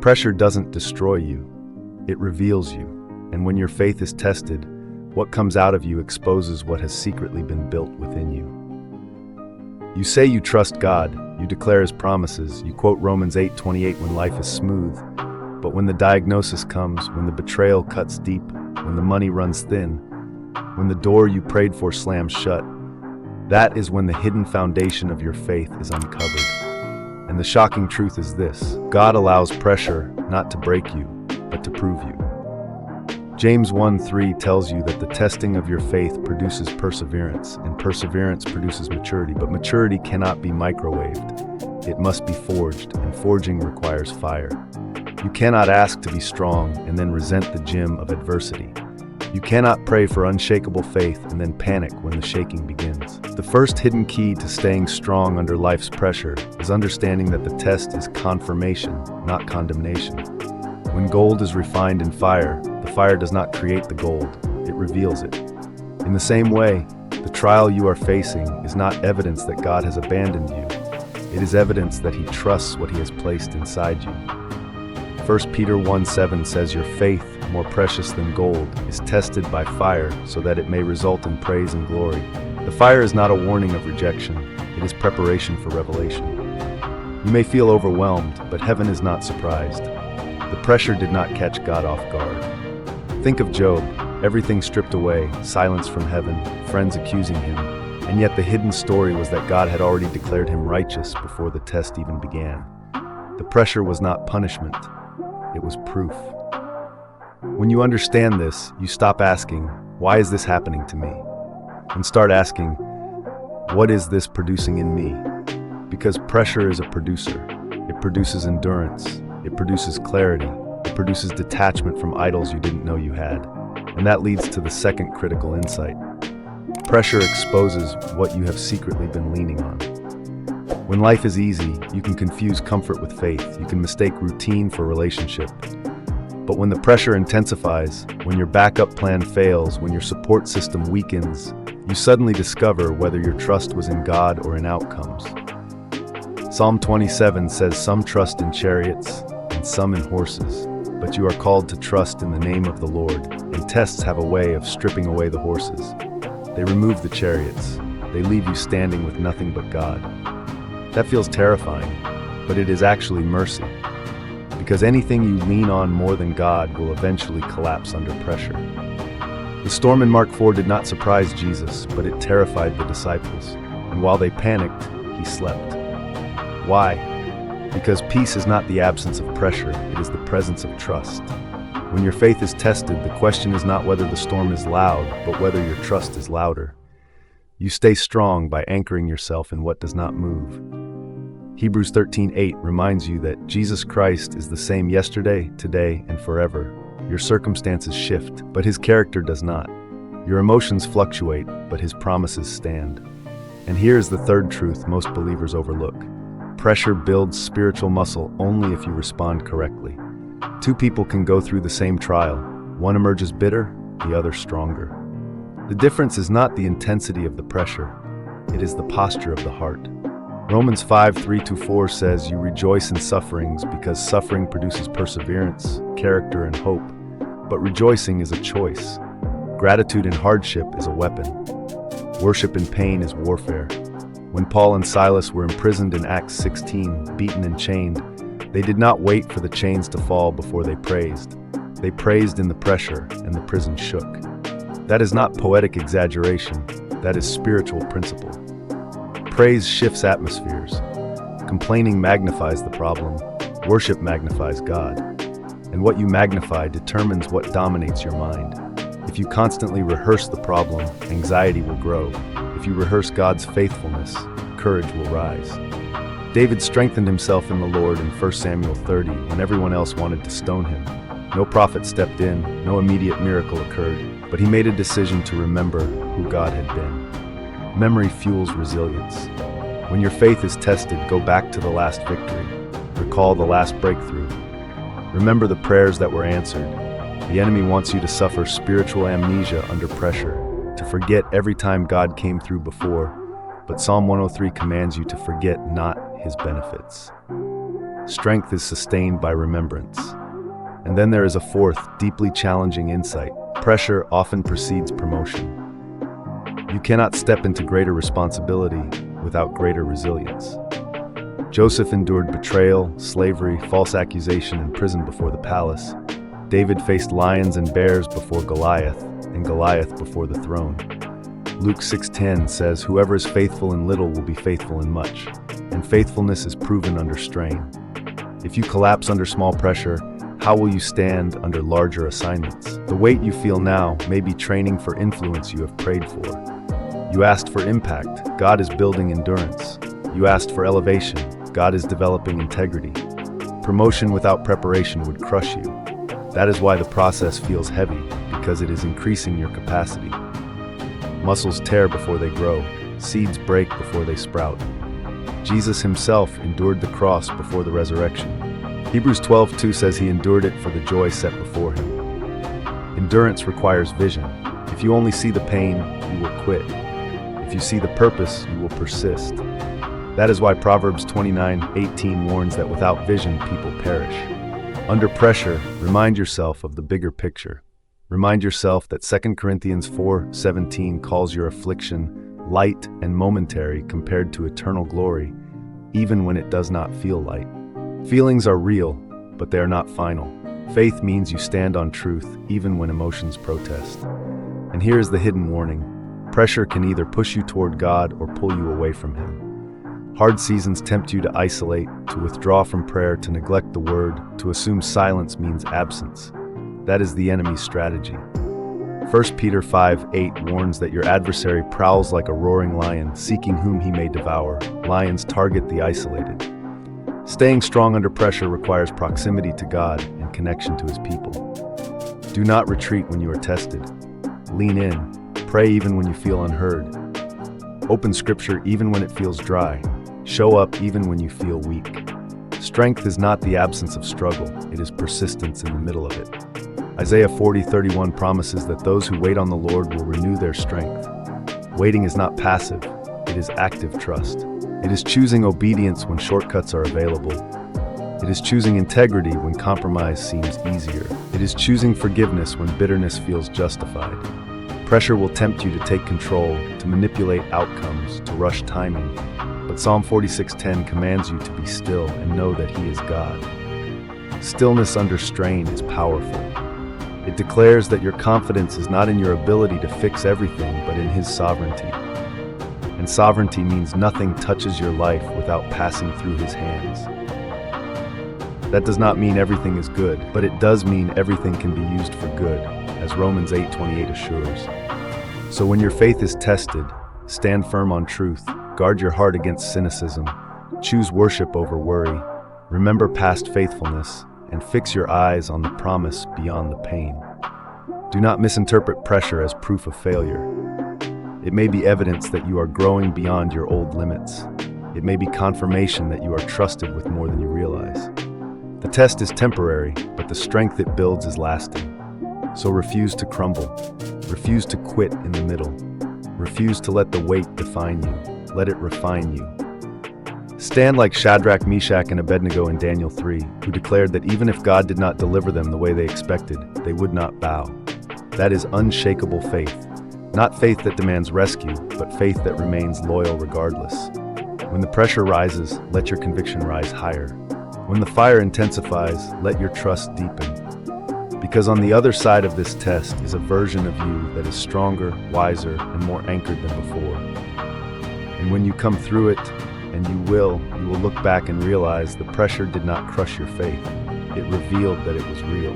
Pressure doesn't destroy you, it reveals you. And when your faith is tested, what comes out of you exposes what has secretly been built within you. You say you trust God, you declare His promises, you quote Romans 8:28 when life is smooth. But when the diagnosis comes, when the betrayal cuts deep, when the money runs thin, when the door you prayed for slams shut, that is when the hidden foundation of your faith is uncovered. And the shocking truth is this: God allows pressure not to break you, but to prove you. James 1:3 tells you that the testing of your faith produces perseverance, and perseverance produces maturity, but maturity cannot be microwaved. It must be forged, and forging requires fire. You cannot ask to be strong and then resent the gym of adversity. You cannot pray for unshakable faith and then panic when the shaking begins. The first hidden key to staying strong under life's pressure is understanding that the test is confirmation, not condemnation. When gold is refined in fire, the fire does not create the gold, it reveals it. In the same way, the trial you are facing is not evidence that God has abandoned you. It is evidence that He trusts what He has placed inside you. 1 Peter 1:7 says, "Your faith, more precious than gold, is tested by fire so that it may result in praise and glory." The fire is not a warning of rejection, it is preparation for revelation. You may feel overwhelmed, but heaven is not surprised. The pressure did not catch God off guard. Think of Job, everything stripped away, silence from heaven, friends accusing him, and yet the hidden story was that God had already declared him righteous before the test even began. The pressure was not punishment, it was proof. When you understand this, you stop asking, "Why is this happening to me?" and start asking, "What is this producing in me?" Because pressure is a producer. It produces endurance. It produces clarity. It produces detachment from idols you didn't know you had. And that leads to the second critical insight. Pressure exposes what you have secretly been leaning on. When life is easy, you can confuse comfort with faith. You can mistake routine for relationship. But when the pressure intensifies, when your backup plan fails, when your support system weakens, you suddenly discover whether your trust was in God or in outcomes. Psalm 27 says, "Some trust in chariots and some in horses, but you are called to trust in the name of the Lord." And tests have a way of stripping away the horses. They remove the chariots. They leave you standing with nothing but God. That feels terrifying, but it is actually mercy. Because anything you lean on more than God will eventually collapse under pressure. The storm in Mark 4 did not surprise Jesus, but it terrified the disciples. And while they panicked, He slept. Why? Because peace is not the absence of pressure, it is the presence of trust. When your faith is tested, the question is not whether the storm is loud, but whether your trust is louder. You stay strong by anchoring yourself in what does not move. Hebrews 13:8 reminds you that Jesus Christ is the same yesterday, today, and forever. Your circumstances shift, but His character does not. Your emotions fluctuate, but His promises stand. And here is the third truth most believers overlook. Pressure builds spiritual muscle only if you respond correctly. Two people can go through the same trial. One emerges bitter, the other stronger. The difference is not the intensity of the pressure, it is the posture of the heart. Romans 5:3-4 says, "You rejoice in sufferings because suffering produces perseverance, character, and hope. But rejoicing is a choice. Gratitude in hardship is a weapon. Worship in pain is warfare." When Paul and Silas were imprisoned in Acts 16, beaten and chained, they did not wait for the chains to fall before they praised. They praised in the pressure, and the prison shook. That is not poetic exaggeration, that is spiritual principle. Praise shifts atmospheres. Complaining magnifies the problem. Worship magnifies God. And what you magnify determines what dominates your mind. If you constantly rehearse the problem, anxiety will grow. If you rehearse God's faithfulness, courage will rise. David strengthened himself in the Lord in 1 Samuel 30 when everyone else wanted to stone him. No prophet stepped in, no immediate miracle occurred, but he made a decision to remember who God had been. Memory fuels resilience. When your faith is tested, go back to the last victory. Recall the last breakthrough. Remember the prayers that were answered. The enemy wants you to suffer spiritual amnesia under pressure, to forget every time God came through before, but Psalm 103 commands you to forget not His benefits. Strength is sustained by remembrance. And then there is a fourth, deeply challenging insight. Pressure often precedes promotion. You cannot step into greater responsibility without greater resilience. Joseph endured betrayal, slavery, false accusation, and prison before the palace. David faced lions and bears before Goliath, and Goliath before the throne. Luke 6:10 says, "Whoever is faithful in little will be faithful in much," and faithfulness is proven under strain. If you collapse under small pressure, how will you stand under larger assignments? The weight you feel now may be training for influence you have prayed for. You asked for impact, God is building endurance. You asked for elevation, God is developing integrity. Promotion without preparation would crush you. That is why the process feels heavy, because it is increasing your capacity. Muscles tear before they grow, seeds break before they sprout. Jesus himself endured the cross before the resurrection. Hebrews 12:2 says he endured it for the joy set before him. Endurance requires vision. If you only see the pain, you will quit. If you see the purpose, you will persist. That is why Proverbs 29:18 warns that without vision, people perish. Under pressure, remind yourself of the bigger picture. Remind yourself that 2 Corinthians 4:17 calls your affliction light and momentary compared to eternal glory, even when it does not feel light. Feelings are real, but they are not final. Faith means you stand on truth, even when emotions protest. And here is the hidden warning. Pressure can either push you toward God or pull you away from Him. Hard seasons tempt you to isolate, to withdraw from prayer, to neglect the word, to assume silence means absence. That is the enemy's strategy. 1 Peter 5:8 warns that your adversary prowls like a roaring lion, seeking whom he may devour. Lions target the isolated. Staying strong under pressure requires proximity to God and connection to His people. Do not retreat when you are tested. Lean in. Pray even when you feel unheard. Open Scripture even when it feels dry. Show up even when you feel weak. Strength is not the absence of struggle, it is persistence in the middle of it. Isaiah 40:31 promises that those who wait on the Lord will renew their strength. Waiting is not passive, it is active trust. It is choosing obedience when shortcuts are available. It is choosing integrity when compromise seems easier. It is choosing forgiveness when bitterness feels justified. Pressure will tempt you to take control, to manipulate outcomes, to rush timing. But Psalm 46:10 commands you to be still and know that He is God. Stillness under strain is powerful. It declares that your confidence is not in your ability to fix everything, but in His sovereignty. And sovereignty means nothing touches your life without passing through His hands. That does not mean everything is good, but it does mean everything can be used for good, as Romans 8:28 assures. So when your faith is tested, stand firm on truth, guard your heart against cynicism, choose worship over worry, remember past faithfulness, and fix your eyes on the promise beyond the pain. Do not misinterpret pressure as proof of failure. It may be evidence that you are growing beyond your old limits. It may be confirmation that you are trusted with more than you realize. The test is temporary, but the strength it builds is lasting. So refuse to crumble. Refuse to quit in the middle. Refuse to let the weight define you. Let it refine you. Stand like Shadrach, Meshach, and Abednego in Daniel 3, who declared that even if God did not deliver them the way they expected, they would not bow. That is unshakable faith. Not faith that demands rescue, but faith that remains loyal regardless. When the pressure rises, let your conviction rise higher. When the fire intensifies, let your trust deepen. Because on the other side of this test is a version of you that is stronger, wiser, and more anchored than before. And when you come through it, and you will look back and realize the pressure did not crush your faith. It revealed that it was real.